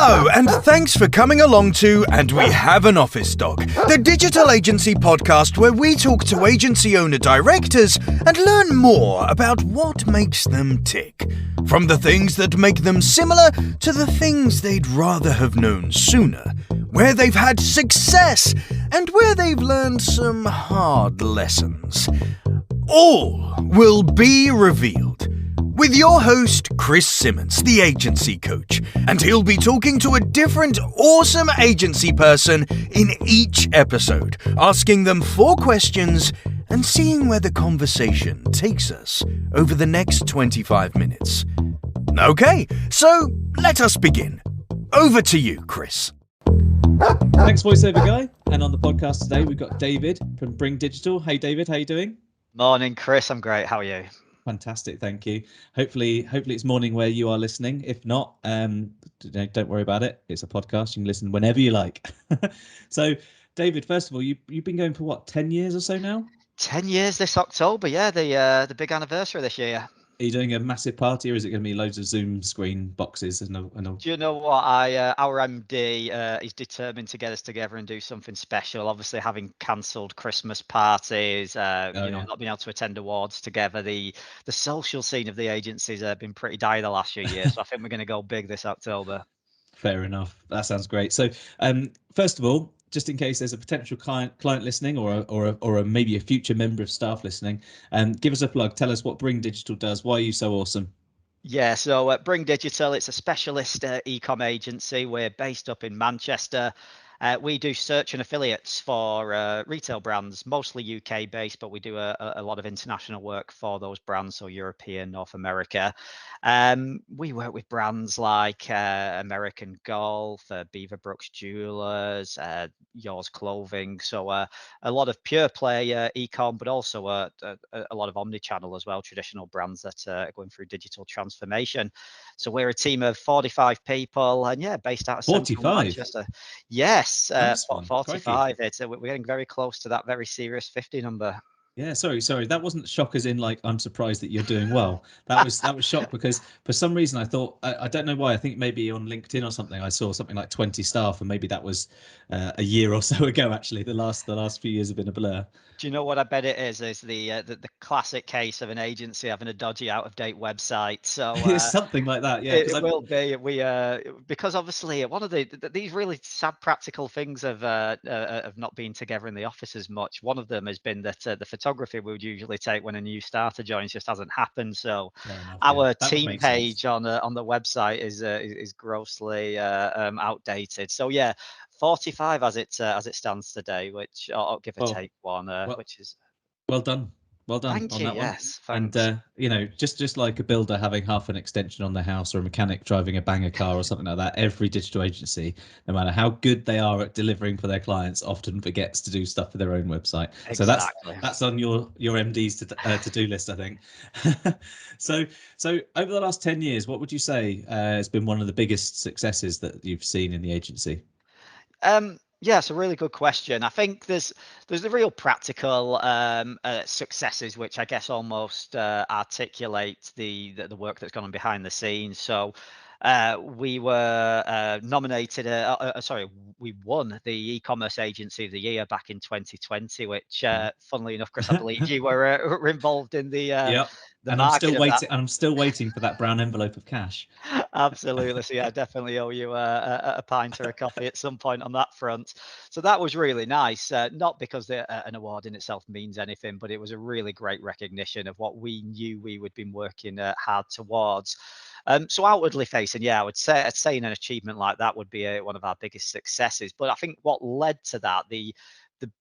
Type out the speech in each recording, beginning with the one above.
Hello, and thanks for coming along to And We Have an Office Dog, the digital agency podcast where we talk to agency owner-directors and learn more about what makes them tick. From the things that make them similar to the things they'd rather have known sooner, where they've had success and where they've learned some hard lessons. All will be revealed with your host, Chris Simmons, the agency coach, and he'll be talking to a different awesome agency person in each episode, asking them 4 questions and seeing where the conversation takes us over the next 25 minutes. Okay, so let us begin. Over to you, Chris. Thanks, voiceover guy. And on the podcast today, we've got David from Bring Digital. Hey, David, how you doing? Morning, Chris. I'm great. How are you? Fantastic, thank you. Hopefully it's morning where you are listening. If not, don't worry about it. It's a podcast. You can listen whenever you like. So, David, first of all, you've been going for what, 10 years or so now? 10 years this October. Yeah, the big anniversary this year. Are you doing a massive party, or is it going to be loads of Zoom screen boxes? Do you know what? Our MD is determined to get us together and do something special. Obviously, having cancelled Christmas parties, not being able to attend awards together, the social scene of the agencies have been pretty dire the last few years. So I think we're going to go big this October. Fair enough. That sounds great. So, first of all, just in case there's a potential client listening, or maybe a future member of staff listening, give us a plug. Tell us what Bring Digital does. Why are you so awesome? Yeah, so Bring Digital, it's a specialist e-com agency. We're based up in Manchester. We do search and affiliates for retail brands, mostly UK based, but we do a lot of international work for those brands, so European, North America. We work with brands like American Golf, Beaverbrooks Jewelers, Yours Clothing. So a lot of pure play e-com, but also a lot of omni-channel as well, traditional brands that are going through digital transformation. So we're a team of 45 people, and yeah, based out of 45? Central Manchester. Yes, Nice one. 45. We're getting very close to that very serious 50 number. Yeah, sorry. That wasn't shock as in like I'm surprised that you're doing well. That was shock because for some reason I thought I don't know why. I think maybe on LinkedIn or something I saw something like 20 staff, and maybe that was a year or so ago. Actually, the last few years have been a blur. Do you know what I bet it is? Is the classic case of an agency having a dodgy, out of date website. So It's something like that. Yeah, it will be. Because obviously one of these really sad practical things of not being together in the office as much. One of them has been that the photography we would usually take when a new starter joins just hasn't happened. So our team page on the website is grossly outdated. So yeah. 45 as it stands today, which I'll give or take one, which is well done. Well done. Thank on you. that Yes, one. thanks. And just like a builder having half an extension on their house, or a mechanic driving a banger car or something like that, every digital agency, no matter how good they are at delivering for their clients, often forgets to do stuff for their own website. Exactly. So that's on your MD's to-do list, I think. So over the last 10 years, what would you say has been one of the biggest successes that you've seen in the agency? Yeah, it's a really good question. I think there's the real practical successes, which I guess almost articulate the work that's gone on behind the scenes. So we were nominated. We won the e-commerce agency of the year back in 2020, which, funnily enough, Chris, I believe you were involved in the and market of that. I'm still waiting for that brown envelope of cash. Absolutely. So yeah, I definitely owe you a pint or a coffee at some point on that front. So that was really nice. Not because an award in itself means anything, but it was a really great recognition of what we knew we would been working hard towards. So outwardly facing, yeah, I'd say an achievement like that would be one of our biggest successes. But I think what led to that, the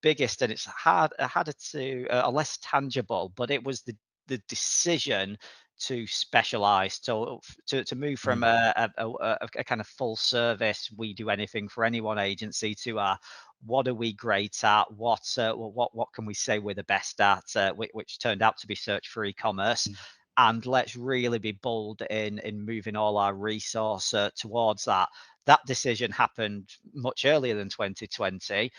biggest, and it's harder to less tangible, but it was the decision to specialize, to move from a kind of full service, we do anything for anyone agency, to what are we great at, what can we say we're the best at, which turned out to be search for e-commerce. and let's really be bold in moving all our resource towards that. That decision happened much earlier than 2020,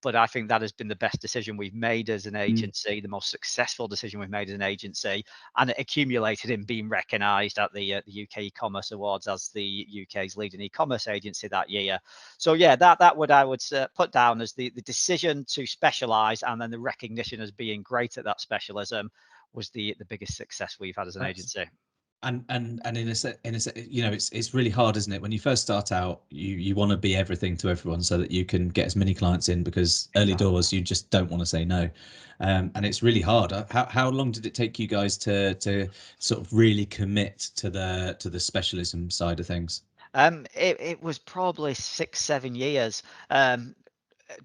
but I think that has been the best decision we've made as an agency, the most successful decision we've made as an agency, and it accumulated in being recognised at the UK e-commerce awards as the UK's leading e-commerce agency that year. So yeah, that would I would put down as the decision to specialise, and then the recognition as being great at that specialism was the biggest success we've had as an agency. And in a you know, it's really hard, isn't it? When you first start out, you want to be everything to everyone so that you can get as many clients in, because early doors you just don't want to say no, and it's really hard. How long did it take you guys to sort of really commit to the specialism side of things? It was probably 6 7 years.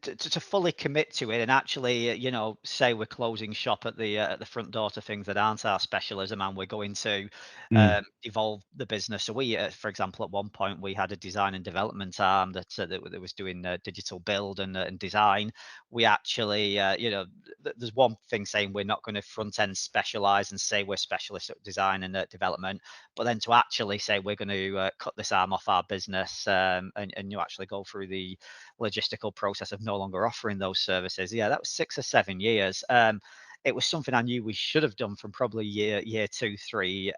To fully commit to it and actually, say we're closing shop at the front door to things that aren't our specialism, and we're going to evolve the business. So we, for example, at one point we had a design and development arm that was doing digital build and design. We actually, there's one thing saying we're not going to front end specialize and say we're specialists at design and development, but then to actually say we're going to cut this arm off our business, and you actually go through the logistical process of no longer offering those services. Yeah, that was 6 or 7 years. It was something I knew we should have done from probably year 2, 3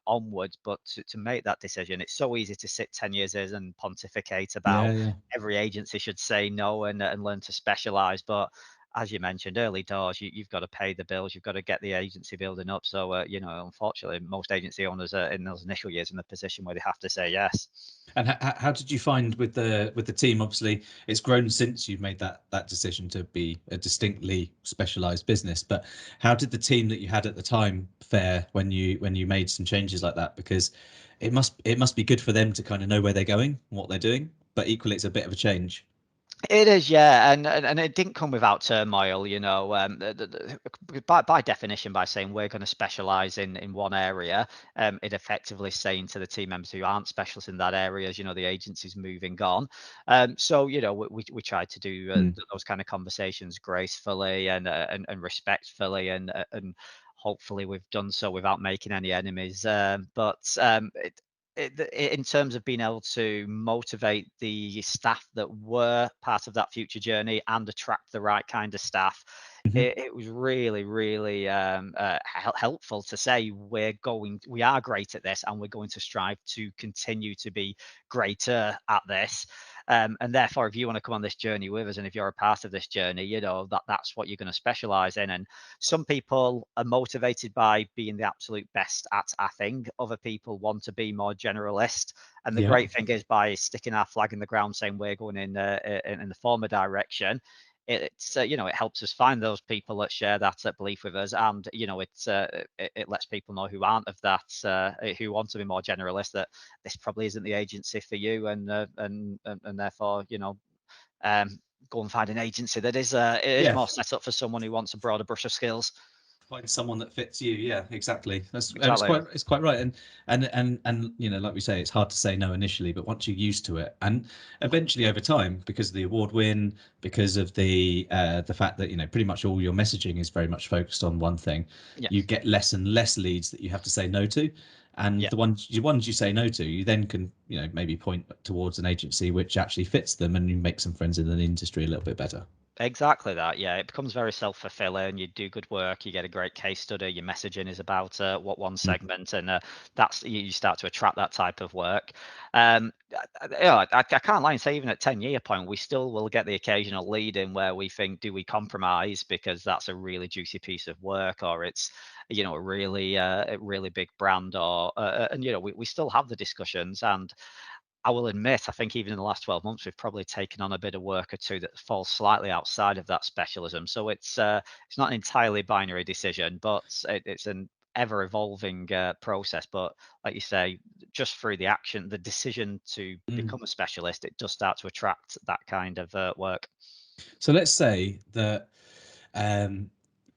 onwards. But to make that decision, it's so easy to sit 10 years in and pontificate about Yeah. every agency should say no and learn to specialize. But as you mentioned, early doors, you've got to pay the bills, you've got to get the agency building up. So, unfortunately, most agency owners are in those initial years in the position where they have to say yes. And how did you find with the team? Obviously, it's grown since you've made that decision to be a distinctly specialized business. But how did the team that you had at the time fare when you made some changes like that? Because it must be good for them to kind of know where they're going, what they're doing. But equally, it's a bit of a change. It is, yeah, and it didn't come without turmoil, by definition, by saying we're going to specialize in one area, it effectively saying to the team members who aren't specialists in that area, the agency's moving on. So we tried to do those kind of conversations gracefully and respectfully, and hopefully we've done so without making any enemies. But in terms of being able to motivate the staff that were part of that future journey and attract the right kind of staff, Mhm. it was really, really helpful to say we are great at this, and we're going to strive to continue to be greater at this. And therefore, if you want to come on this journey with us, and if you're a part of this journey, that's what you're going to specialize in. And some people are motivated by being the absolute best at a thing. Other people want to be more generalist. And the Yeah. great thing is, by sticking our flag in the ground, saying we're going in the former direction, it's it helps us find those people that share that belief with us, and it lets people know who aren't of that, who want to be more generalist, that this probably isn't the agency for you, and therefore go and find an agency that is more set up for someone who wants a broader brush of skills. Find someone that fits you. Yeah, exactly. That's Exactly. it's quite right. And like we say, it's hard to say no initially, but once you're used to it, and eventually over time, because of the award win, because of the fact that pretty much all your messaging is very much focused on one thing, Yeah. you get less and less leads that you have to say no to. And Yeah. the ones you say no to, you then can maybe point towards an agency which actually fits them, and you make some friends in the industry a little bit better. Exactly that. Yeah, it becomes very self-fulfilling. You do good work, you get a great case study. Your messaging is about what one segment, and that's you start to attract that type of work. I can't lie and say even at 10-year point, we still will get the occasional lead in where we think, do we compromise because that's a really juicy piece of work, or it's a really big brand, or and we still have the discussions. And I will admit, I think even in the last 12 months, we've probably taken on a bit of work or two that falls slightly outside of that specialism. So it's not an entirely binary decision, but it's an ever evolving process. But like you say, just through the decision to become a specialist, it does start to attract that kind of work. So let's say that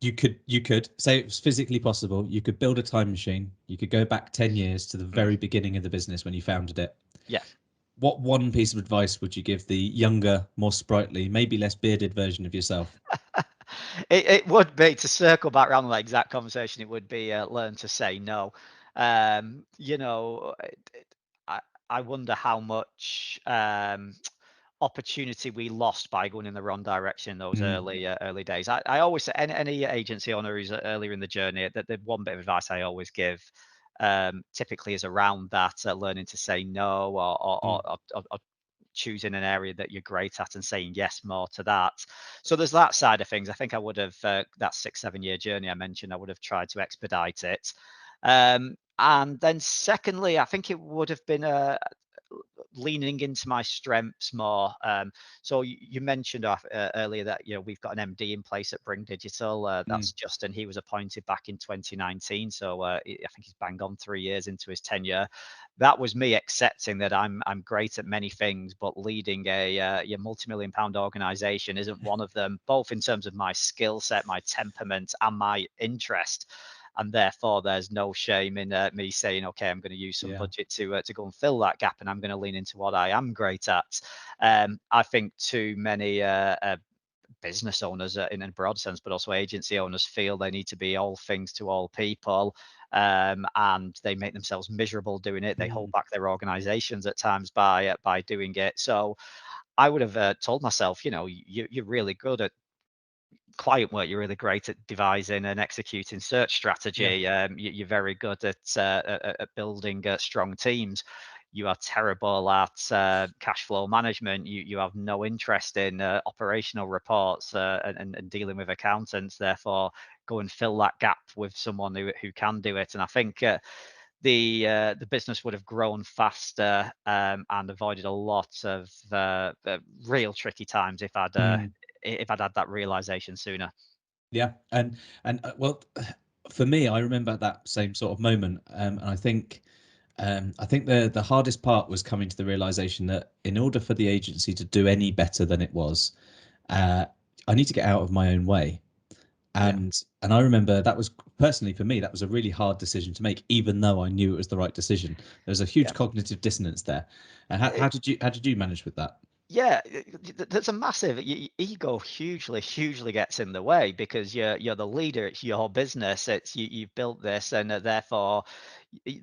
you could say it was physically possible. You could build a time machine. You could go back 10 years to the very beginning of the business when you founded it. Yeah. What one piece of advice would you give the younger, more sprightly, maybe less bearded version of yourself? It would be, to circle back around on that exact conversation, it would be learn to say no. You know, I, I wonder how much opportunity we lost by going in the wrong direction in those early days. I always say any agency owner who's earlier in the journey, that the one bit of advice I always give typically is around that learning to say no, or choosing an area that you're great at and saying yes more to that. So there's that side of things. I think I would have that 6-7 year journey I mentioned, I would have tried to expedite it. And then secondly, I think it would have been leaning into my strengths more. So you mentioned earlier that we've got an MD in place at Bring Digital. That's Justin. He was appointed back in 2019, so I think he's bang on 3 years into his tenure. That was me accepting that I'm great at many things, but leading a multi-million-pound organization isn't one of them. Both in terms of my skill set, my temperament, and my interest. And therefore there's no shame in me saying, okay, I'm going to use some budget to go and fill that gap, and I'm going to lean into what I am great at. I think too many business owners in a broad sense, but also agency owners, feel they need to be all things to all people, and they make themselves miserable doing it. They hold back their organizations at times by doing it. So I would have told myself, you're really good at client work, you're really great at devising and executing search strategy. You're very good at building strong teams. You are terrible at cash flow management. You have no interest in operational reports and dealing with accountants. Therefore, go and fill that gap with someone who can do it. And I think the business would have grown faster and avoided a lot of real tricky times if I'd had that realization sooner. Yeah, and well, for me, I remember that same sort of moment, and I think the hardest part was coming to the realization that in order for the agency to do any better than it was, I need to get out of my own way. And I remember that was, personally for me, that was a really hard decision to make, even though I knew it was the right decision. There was a huge cognitive dissonance there. And how did you manage with that? Yeah, there's a massive ego hugely gets in the way, because you're the leader. It's your business. It's you've built this, and therefore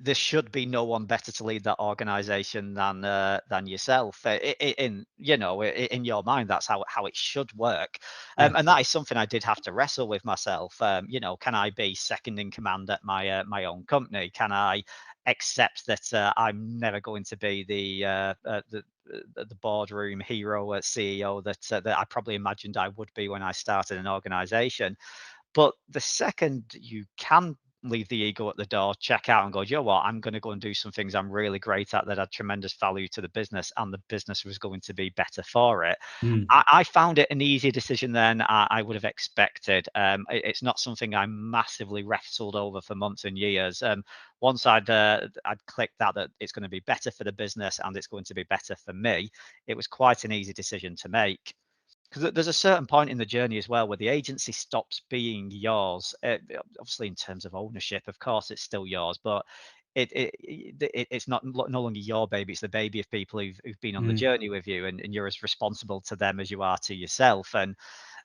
there should be no one better to lead that organization than yourself. In in your mind, that's how it should work. And that is something I did have to wrestle with myself. Can I be second in command at my own company? Can I accept that I'm never going to be the boardroom hero CEO that I probably imagined I would be when I started an organization? But the second you can leave the ego at the door, check out and go, you know what, I'm going to go and do some things I'm really great at that had tremendous value to the business, and the business was going to be better for it. I found it an easier decision than I would have expected. It's not something I massively wrestled over for months and years. Once I'd clicked that it's going to be better for the business and it's going to be better for me, it was quite an easy decision to make. Because there's a certain point in the journey as well where the agency stops being yours. Obviously, in terms of ownership, of course, it's still yours, but it's not no longer your baby. It's the baby of people who've been on the journey with you, and you're as responsible to them as you are to yourself. And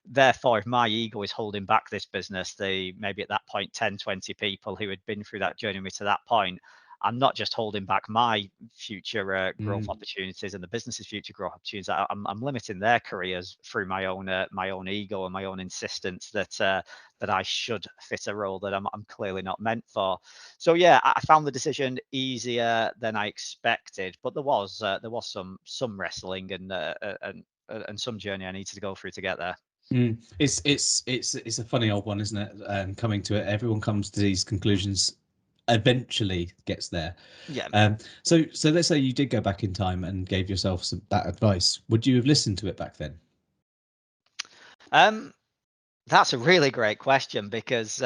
therefore, if my ego is holding back this business, maybe at that point 10, 20 people who had been through that journey with me to that point, I'm not just holding back my future growth opportunities and the business's future growth opportunities. I'm limiting their careers through my own ego and my own insistence that I should fit a role that I'm clearly not meant for. So yeah, I found the decision easier than I expected, but there was some wrestling and some journey I needed to go through to get there. It's a funny old one, isn't it? Coming to it, everyone comes to these conclusions, eventually gets there. So let's say you did go back in time and gave yourself that advice. Would you have listened to it back then? That's a really great question, because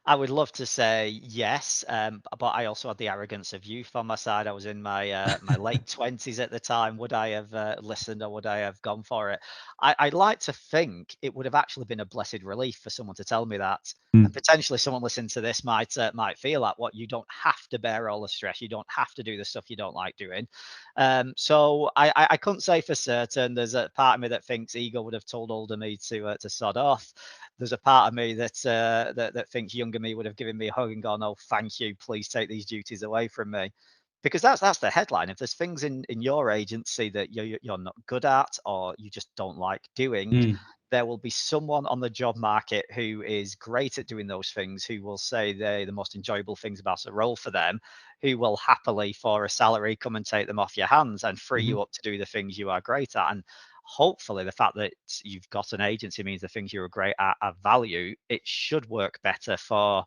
I would love to say yes, but I also had the arrogance of youth on my side. I was in my late 20s at the time. Would I have listened, or would I have gone for it? I'd like to think it would have actually been a blessed relief for someone to tell me that. And potentially someone listening to this might feel like, what, you don't have to bear all the stress. You don't have to do the stuff you don't like doing. So I couldn't say for certain. There's a part of me that thinks ego would have told older me to sod off. there's a part of me that thinks younger me would have given me a hug and gone, "Oh, thank you, please take these duties away from me." Because that's the headline. If there's things in your agency that you're not good at or you just don't like doing, there will be someone on the job market who is great at doing those things, who will say they're the most enjoyable things about a role for them, who will happily, for a salary, come and take them off your hands and free you up to do the things you are great at. And hopefully the fact that you've got an agency means the things you're great at have value. It should work better for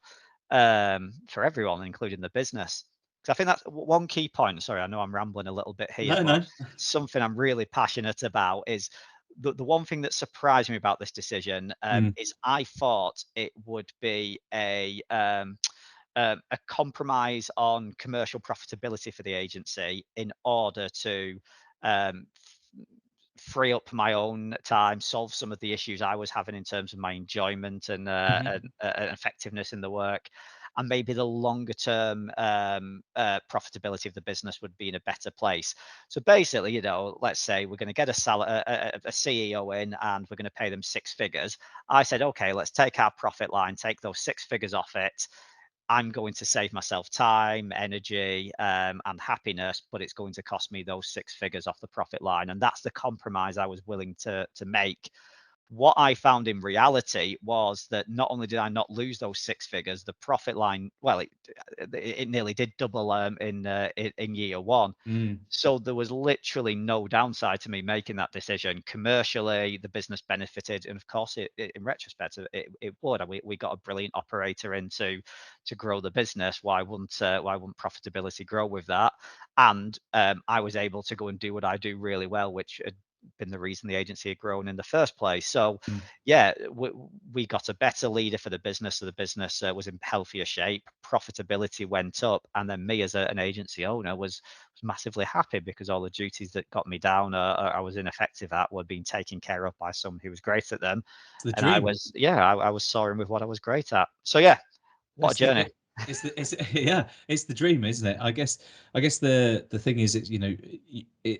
everyone, including the business. Because I think that's one key point. Sorry, I know I'm rambling a little bit here, but something I'm really passionate about is the one thing that surprised me about this decision is I thought it would be a compromise on commercial profitability for the agency in order to um, free up my own time, solve some of the issues I was having in terms of my enjoyment and effectiveness in the work. And maybe the longer term profitability of the business would be in a better place. So basically, let's say we're going to get a CEO in and we're going to pay them 6 figures. I said, okay, let's take our profit line, take those 6 figures off it. I'm going to save myself time, energy, and happiness, but it's going to cost me those 6 figures off the profit line. And that's the compromise I was willing to make. What I found in reality was that not only did I not lose those 6 figures, the profit line, well, it nearly did double in year one. So there was literally no downside to me making that decision. Commercially, the business benefited, and of course, in retrospect, it would. We got a brilliant operator in to grow the business. Why wouldn't profitability grow with that? And I was able to go and do what I do really well, which had been the reason the agency had grown in the first place. So yeah, we got a better leader for the business. So the business was in healthier shape, profitability went up, and then me as an agency owner was massively happy because all the duties that got me down I was ineffective at were being taken care of by someone who was great at them. It's the And I dream. was soaring with what I was great at. So yeah, what a journey. It's the dream, isn't it? I guess the thing is, it's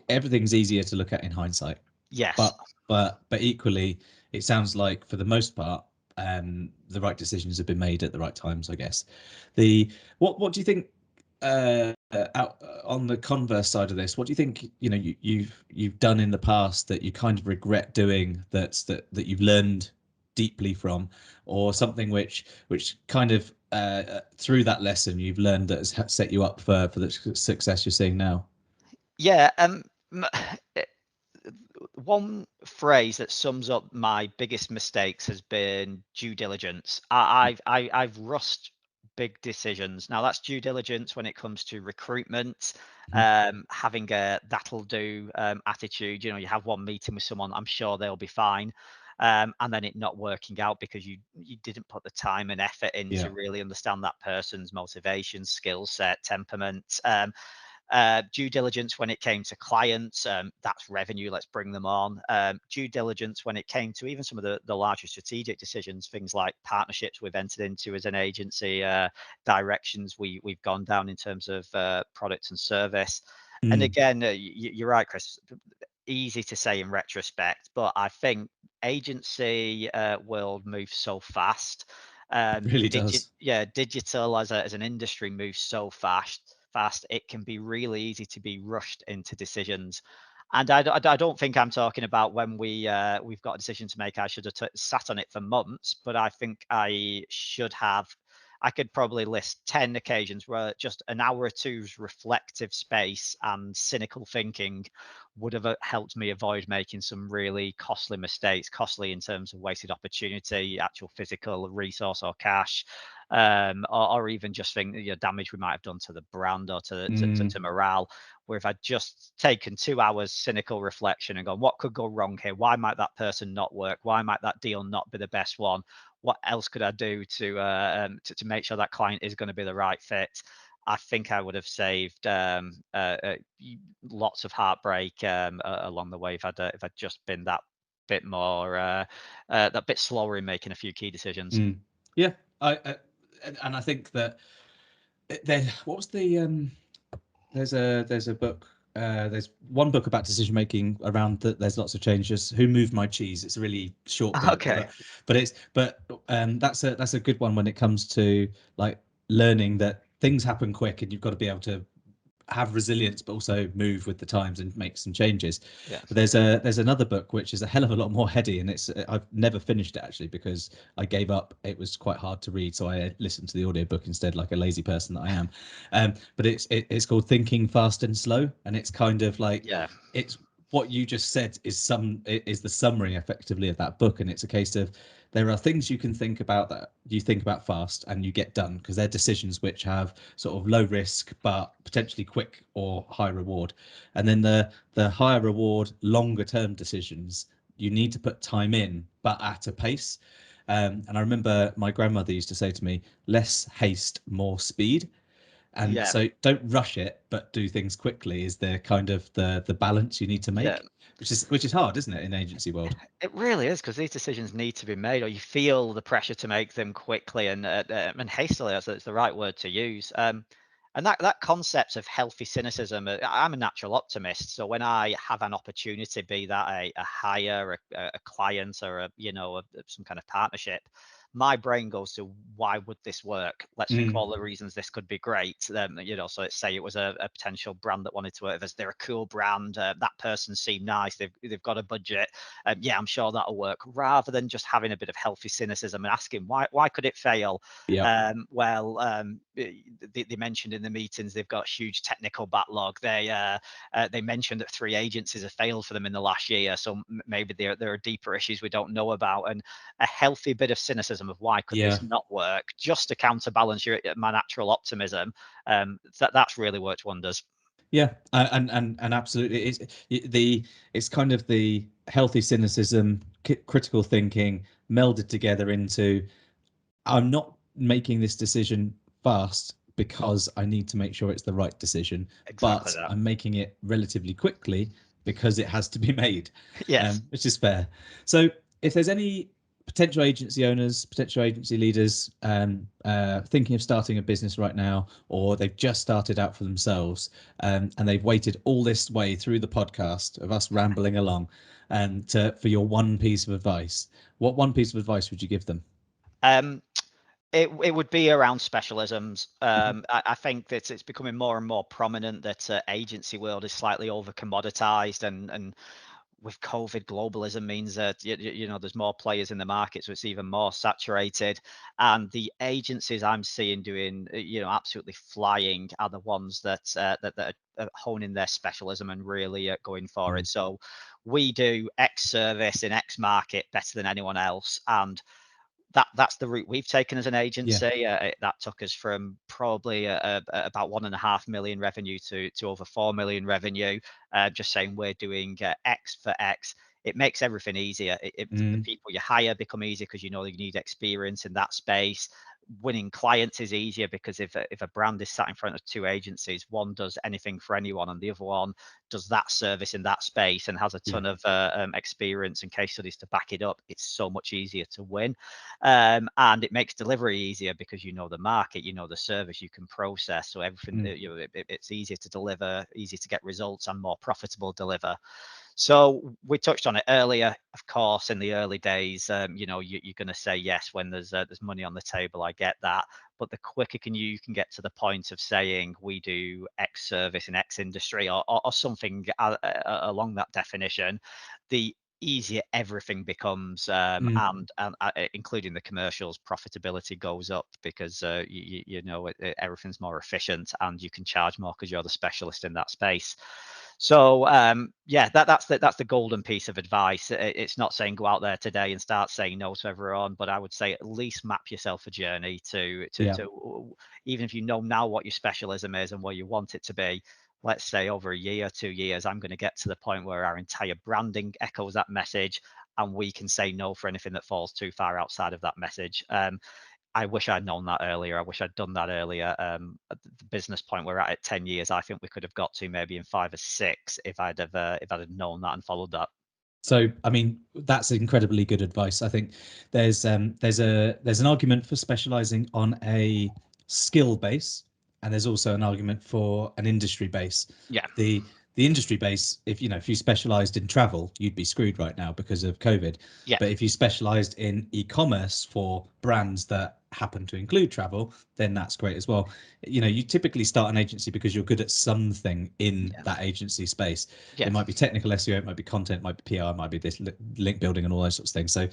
everything's easier to look at in hindsight. Yes. But equally, it sounds like for the most part, the right decisions have been made at the right times. I guess. What do you think? Out on the converse side of this, what do you think? You've done in the past that you kind of regret doing that you've learned deeply from, or something which kind of through that lesson you've learned that has set you up for the success you're seeing now? Yeah. One phrase that sums up my biggest mistakes has been due diligence. I've rushed big decisions. Now that's due diligence when it comes to recruitment, having a that'll do attitude. You have one meeting with someone, I'm sure they'll be fine. And then it not working out because you didn't put the time and effort in to really understand that person's motivation, skill set, temperament. Due diligence when it came to clients, that's revenue, let's bring them on. Due diligence when it came to even some of the larger strategic decisions, things like partnerships we've entered into as an agency, directions we've gone down in terms of products and service. And again, you're right, Chris, easy to say in retrospect, but I think agency world moves so fast. It really does. Digital as an industry moves so fast, it can be really easy to be rushed into decisions. And I don't think I'm talking about when we've got a decision to make. I should have sat on it for months, but I think I should have. I could probably list 10 occasions where just an hour or two's reflective space and cynical thinking would have helped me avoid making some really costly mistakes, costly in terms of wasted opportunity, actual physical resource or cash, or even just damage we might have done to the brand or to morale. Where if I'd just taken 2 hours cynical reflection and gone, what could go wrong here? Why might that person not work? Why might that deal not be the best one? What else could I do to make sure that client is going to be the right fit? I think I would have saved lots of heartbreak along the way if I'd just been that bit more that bit slower in making a few key decisions. Yeah, and I think that then what was the there's a book there's one book about decision making around that. There's lots of changes. Who Moved My Cheese? It's a really short book, Okay. that's a good one when it comes to like learning that things happen quick and you've got to be able to have resilience but also move with the times and make some changes. Yes. But there's another book which is a hell of a lot more heady, and I've never finished it actually because I gave up. It was quite hard to read, so I listened to the audiobook instead, like a lazy person that I am. But it's called Thinking Fast and Slow, and it's kind of like Yeah. it's what you just said is the summary effectively of that book. And it's a case of there are things you can think about that you think about fast and you get done because they're decisions which have sort of low risk but potentially quick or high reward. And then the higher reward longer term decisions you need to put time in but at a pace. And I remember my grandmother used to say to me, less haste, more speed. And Yeah. so don't rush it, but do things quickly is the kind of the balance you need to Yeah. make, which is hard, isn't it, in agency world? It really is because these decisions need to be made, or you feel the pressure to make them quickly and hastily. That's the right word to use. And that concept of healthy cynicism. I'm a natural optimist, so when I have an opportunity, be that a hire, a client, or some kind of partnership, my brain goes to why would this work? Let's think of all the reasons this could be great. So let's say it was a potential brand that wanted to work with us. They're a cool brand. That person seemed nice. They've got a budget. Yeah, I'm sure that'll work. Rather than just having a bit of healthy cynicism and asking why could it fail? Yeah. They mentioned in the meetings they've got huge technical backlog. They mentioned that 3 agencies have failed for them in the last year, so maybe there are deeper issues we don't know about. And a healthy bit of cynicism of why could Yeah. this not work, just to counterbalance my natural optimism. That's really worked wonders. Yeah, and absolutely, it's kind of the healthy cynicism, critical thinking melded together into I'm not making this decision fast because I need to make sure it's the right decision, Exactly but that. I'm making it relatively quickly because it has to be made, Yes. which is fair. So if there's any potential agency owners, potential agency leaders thinking of starting a business right now, or they've just started out for themselves, and they've waited all this way through the podcast of us rambling along, and for your one piece of advice, what one piece of advice would you give them? Um, it would be around specialisms. Mhm. I think that it's becoming more and more prominent that agency world is slightly over commoditized, and with COVID, globalism means that there's more players in the market, so it's even more saturated. And the agencies I'm seeing doing absolutely flying are the ones that are honing their specialism and really going for Mm. it. So we do X service in X market better than anyone else, and that's the route we've taken as an Yeah. agency. That took us from probably about 1.5 million revenue to over 4 million revenue. Just saying we're doing X for X. It makes everything easier. The Mm. people you hire become easier because you need experience in that space. Winning clients is easier because if a brand is sat in front of 2 agencies, one does anything for anyone and the other one does that service in that space and has a Yeah. ton of experience and case studies to back it up, it's so much easier to win. And it makes delivery easier because you know the market, you know the service, you can process, so everything Mm. it's easier to deliver, easier to get results, and more profitable deliver. So we touched on it earlier. Of course, in the early days, you're going to say yes when there's money on the table. I get that, but the quicker you can get to the point of saying we do X service in X industry or something along that definition, the easier everything becomes, Mm. and including the commercials, profitability goes up because everything's more efficient and you can charge more because you're the specialist in that space. So yeah, that's the golden piece of advice. It's not saying go out there today and start saying no to everyone, but I would say at least map yourself a journey Yeah. to even if you know now what your specialism is and where you want it to be. Let's say over a year, 2 years, I'm going to get to the point where our entire branding echoes that message, and we can say no for anything that falls too far outside of that message. I wish I'd known that earlier. I wish I'd done that earlier. At the business point we're at 10 years, I think we could have got to maybe in 5 or 6 if I'd have known that and followed that. So, I mean, that's incredibly good advice. I think there's an argument for specializing on a skill base, and there's also an argument for an industry base. Yeah. The the industry base, if you specialized in travel, you'd be screwed right now because of COVID. Yeah. But if you specialized in e-commerce for brands that happen to include travel, then that's great as well. You typically start an agency because you're good at something in that agency space. It might be technical SEO, it might be content, it might be PR, it might be this link building and all those sorts of things. So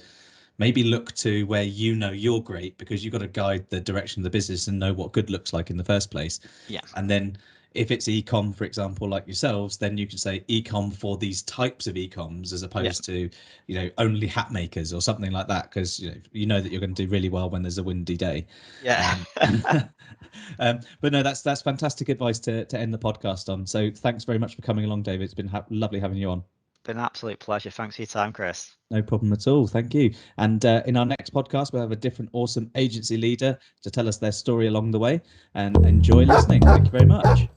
maybe look to where you're great, because you've got to guide the direction of the business and know what good looks like in the first place. Yeah. And then if it's ecom, for example, like yourselves, then you can say ecom for these types of ecoms, as opposed to, only hat makers or something like that, because you know that you're going to do really well when there's a windy day. Yeah. But no, that's fantastic advice to end the podcast on. So thanks very much for coming along, David. It's been lovely having you on. Been an absolute pleasure. Thanks for your time, Chris. No problem at all. Thank you. And in our next podcast, we'll have a different awesome agency leader to tell us their story along the way. And enjoy listening. Thank you very much.